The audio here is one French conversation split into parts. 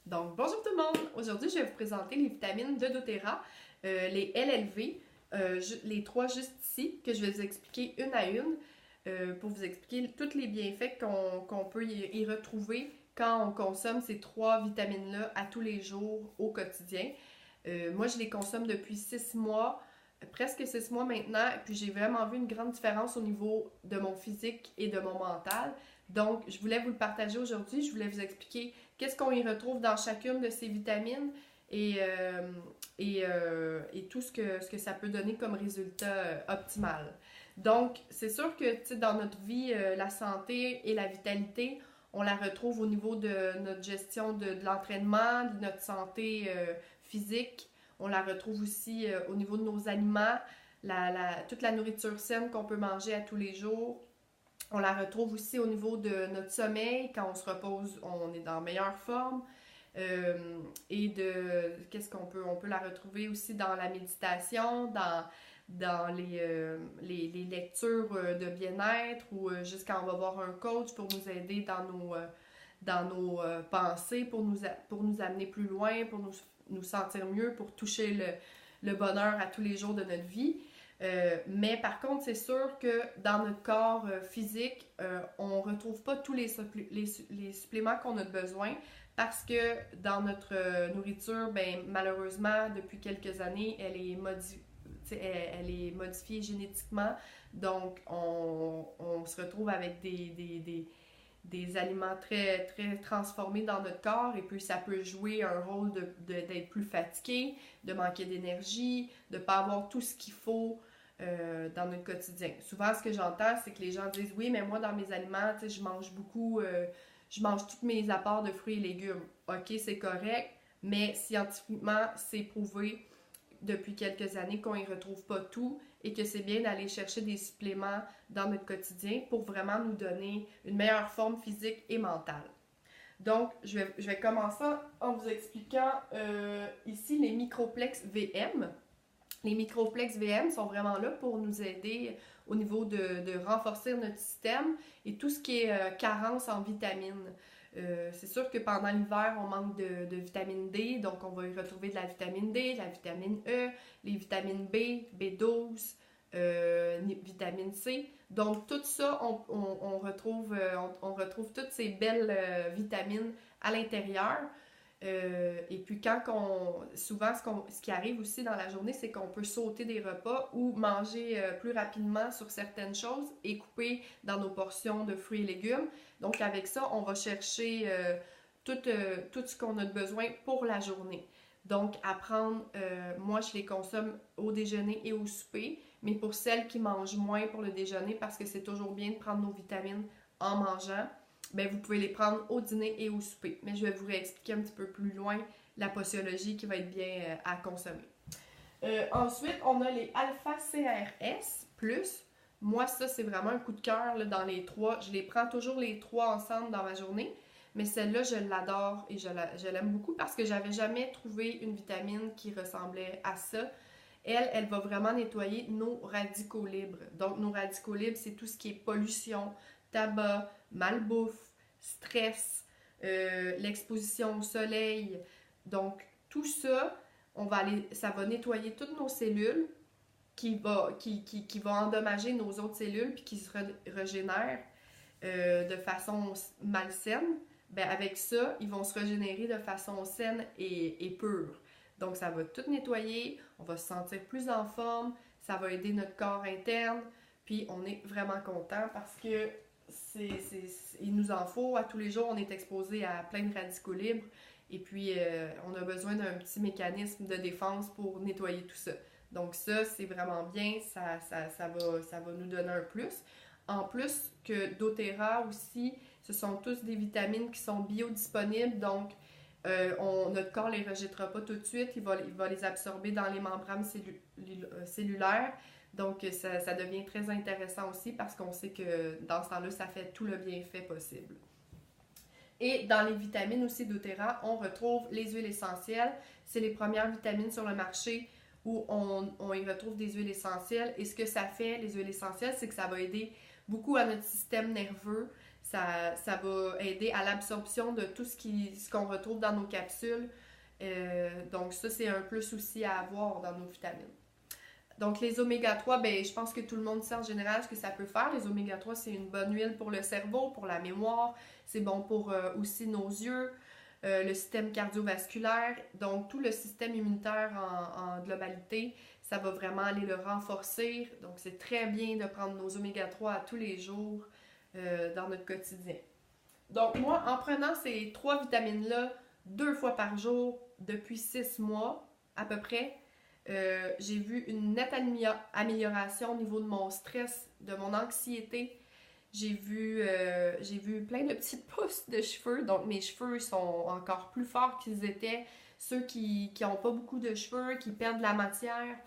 Donc, bonjour tout le monde! Aujourd'hui, je vais vous présenter les vitamines de doTERRA, les LLV, les trois juste ici, que je vais vous expliquer une à une pour vous expliquer tous les bienfaits qu'on peut y retrouver quand on consomme ces trois vitamines-là à tous les jours au quotidien. Moi, je les consomme depuis 6 mois, presque 6 mois maintenant, et puis j'ai vraiment vu une grande différence au niveau de mon physique et de mon mental. Donc, je voulais vous le partager aujourd'hui, je voulais vous expliquer qu'est-ce qu'on y retrouve dans chacune de ces vitamines et, et tout ce que ça peut donner comme résultat optimal. Donc, c'est sûr que dans notre vie, la santé et la vitalité, on la retrouve au niveau de notre gestion de l'entraînement, de notre santé physique. On la retrouve aussi au niveau de nos aliments, toute la nourriture saine qu'on peut manger à tous les jours. On la retrouve aussi au niveau de notre sommeil. Quand on se repose, on est dans meilleure forme. Et de qu'est-ce qu'on peut? On peut la retrouver aussi dans la méditation, dans les lectures de bien-être ou juste quand on va voir un coach pour nous aider dans nos pensées, pour nous amener plus loin, pour nous sentir mieux, pour toucher le bonheur à tous les jours de notre vie. Mais par contre, c'est sûr que dans notre corps physique, on ne retrouve pas tous les suppléments qu'on a besoin parce que dans notre nourriture, ben, malheureusement, depuis quelques années, elle est modifiée génétiquement. Donc, on se retrouve avec des aliments très, très transformés dans notre corps et puis ça peut jouer un rôle d'être plus fatigué, de manquer d'énergie, de ne pas avoir tout ce qu'il faut dans notre quotidien. Souvent, ce que j'entends, c'est que les gens disent « Oui, mais moi, dans mes aliments, je mange beaucoup, je mange tous mes apports de fruits et légumes. » Ok, c'est correct, mais scientifiquement, c'est prouvé depuis quelques années qu'on n'y retrouve pas tout et que c'est bien d'aller chercher des suppléments dans notre quotidien pour vraiment nous donner une meilleure forme physique et mentale. Donc, je vais commencer en vous expliquant ici les microplex VM. Les microplex VM sont vraiment là pour nous aider au niveau de renforcer notre système et tout ce qui est carence en vitamines. C'est sûr que pendant l'hiver, on manque de vitamine D, donc on va y retrouver de la vitamine D, de la vitamine E, les vitamines B, B12, vitamine C. Donc tout ça, on retrouve toutes ces belles vitamines à l'intérieur. Et puis souvent ce qui arrive aussi dans la journée, c'est qu'on peut sauter des repas ou manger plus rapidement sur certaines choses et couper dans nos portions de fruits et légumes. Donc avec ça, on va chercher tout ce qu'on a besoin pour la journée. Donc à prendre, moi je les consomme au déjeuner et au souper, mais pour celles qui mangent moins pour le déjeuner, parce que c'est toujours bien de prendre nos vitamines en mangeant, ben vous pouvez les prendre au dîner et au souper. Mais je vais vous réexpliquer un petit peu plus loin la posologie qui va être bien à consommer. Ensuite, on a les alpha-CRS+. Moi, ça, c'est vraiment un coup de cœur dans les trois. Je les prends toujours les trois ensemble dans ma journée. Mais celle-là, je l'adore et je l'aime beaucoup parce que j'avais jamais trouvé une vitamine qui ressemblait à ça. Elle va vraiment nettoyer nos radicaux libres. Donc, nos radicaux libres, c'est tout ce qui est pollution, tabac, malbouffe, stress, l'exposition au soleil. Donc, tout ça, ça va nettoyer toutes nos cellules qui va endommager nos autres cellules puis qui se régénèrent de façon malsaine. Ben, avec ça, ils vont se régénérer de façon saine et pure. Donc, ça va tout nettoyer, on va se sentir plus en forme, ça va aider notre corps interne, puis on est vraiment content parce que il nous en faut. À tous les jours, on est exposé à plein de radicaux libres et puis on a besoin d'un petit mécanisme de défense pour nettoyer tout ça. Donc ça, c'est vraiment bien, ça va nous donner un plus. En plus que doTERRA aussi, ce sont tous des vitamines qui sont biodisponibles, donc notre corps ne les rejettera pas tout de suite, il va les absorber dans les membranes cellulaires. Donc, ça devient très intéressant aussi parce qu'on sait que dans ce temps-là, ça fait tout le bienfait possible. Et dans les vitamines aussi doTERRA, on retrouve les huiles essentielles. C'est les premières vitamines sur le marché où on y retrouve des huiles essentielles. Et ce que ça fait, les huiles essentielles, c'est que ça va aider beaucoup à notre système nerveux. ça va aider à l'absorption de tout ce qu'on retrouve dans nos capsules. Donc ça, c'est un plus aussi à avoir dans nos vitamines. Donc les oméga 3, ben, je pense que tout le monde sait en général ce que ça peut faire. Les oméga 3, c'est une bonne huile pour le cerveau, pour la mémoire. C'est bon pour aussi nos yeux, le système cardiovasculaire. Donc tout le système immunitaire en globalité, ça va vraiment aller le renforcer. Donc c'est très bien de prendre nos oméga 3 à tous les jours dans notre quotidien. Donc moi, en prenant ces 3 vitamines-là 2 fois par jour depuis 6 mois à peu près, j'ai vu une nette amélioration au niveau de mon stress, de mon anxiété. J'ai vu plein de petites pousses de cheveux. Donc mes cheveux sont encore plus forts qu'ils étaient. Ceux qui n'ont pas beaucoup de cheveux, qui perdent de la matière,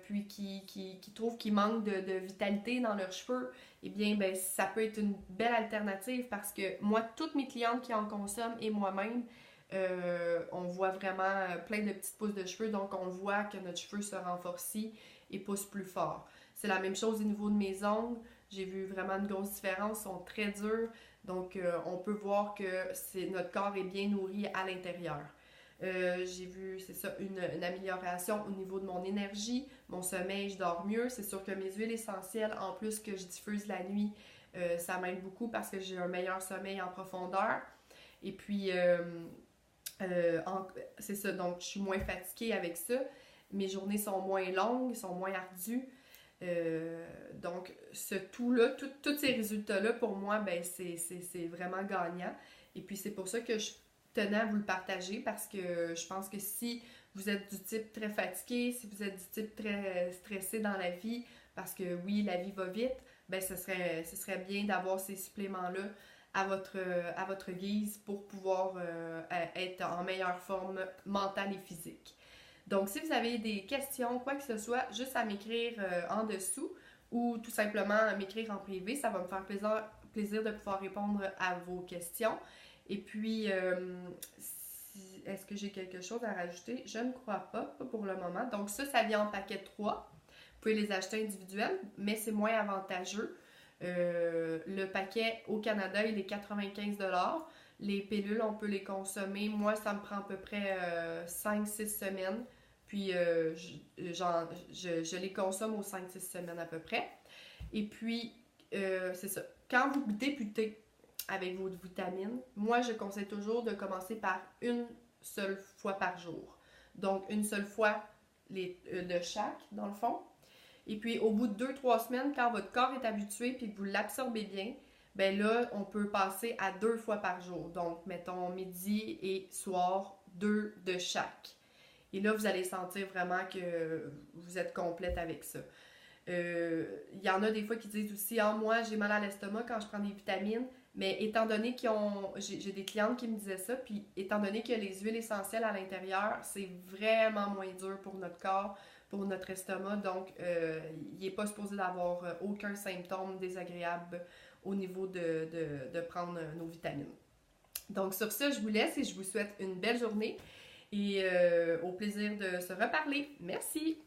puis qui trouvent qu'il manque de vitalité dans leurs cheveux, eh bien, ben, ça peut être une belle alternative parce que moi, toutes mes clientes qui en consomment et moi-même, on voit vraiment plein de petites pousses de cheveux, donc on voit que notre cheveu se renforcit et pousse plus fort. C'est la même chose au niveau de mes ongles. J'ai vu vraiment une grosse différence, ils sont très durs, donc on peut voir que notre corps est bien nourri à l'intérieur. J'ai vu, c'est ça, une amélioration au niveau de mon énergie, mon sommeil, je dors mieux. C'est sûr que mes huiles essentielles, en plus que je diffuse la nuit, ça m'aide beaucoup parce que j'ai un meilleur sommeil en profondeur. Et puis, c'est ça, donc je suis moins fatiguée avec ça. Mes journées sont moins longues, sont moins ardues. Donc, ce tout-là, tous ces résultats-là, pour moi, ben, c'est vraiment gagnant. Et puis, c'est pour ça que je tenais à vous le partager parce que je pense que si vous êtes du type très fatigué, si vous êtes du type très stressé dans la vie, parce que oui, la vie va vite, ben ce serait bien d'avoir ces suppléments-là à votre guise pour pouvoir être en meilleure forme mentale et physique. Donc, si vous avez des questions, quoi que ce soit, juste à m'écrire en dessous ou tout simplement à m'écrire en privé. Ça va me faire plaisir de pouvoir répondre à vos questions. Et puis, est-ce que j'ai quelque chose à rajouter? Je ne crois pas pour le moment. Donc ça vient en paquet 3. Vous pouvez les acheter individuels, mais c'est moins avantageux. Le paquet au Canada, il est 95 $. Les pilules, on peut les consommer. Moi, ça me prend à peu près 5-6 semaines. Puis, je les consomme aux 5-6 semaines à peu près. Et puis, c'est ça. Quand vous débutez avec vos vitamines, moi, je conseille toujours de commencer par une seule fois par jour. Donc, une seule fois de chaque, dans le fond. Et puis, au bout de 2-3 semaines, quand votre corps est habitué et que vous l'absorbez bien, ben là, on peut passer à 2 fois par jour. Donc, mettons midi et soir, 2 de chaque. Et là, vous allez sentir vraiment que vous êtes complète avec ça. Il y en a des fois qui disent aussi « Ah, moi, j'ai mal à l'estomac quand je prends des vitamines. » Mais étant donné j'ai des clientes qui me disaient ça, puis étant donné que les huiles essentielles à l'intérieur, c'est vraiment moins dur pour notre corps, pour notre estomac. Donc, il n'est pas supposé d'avoir aucun symptôme désagréable au niveau de prendre nos vitamines. Donc, sur ce, je vous laisse et je vous souhaite une belle journée et au plaisir de se reparler. Merci!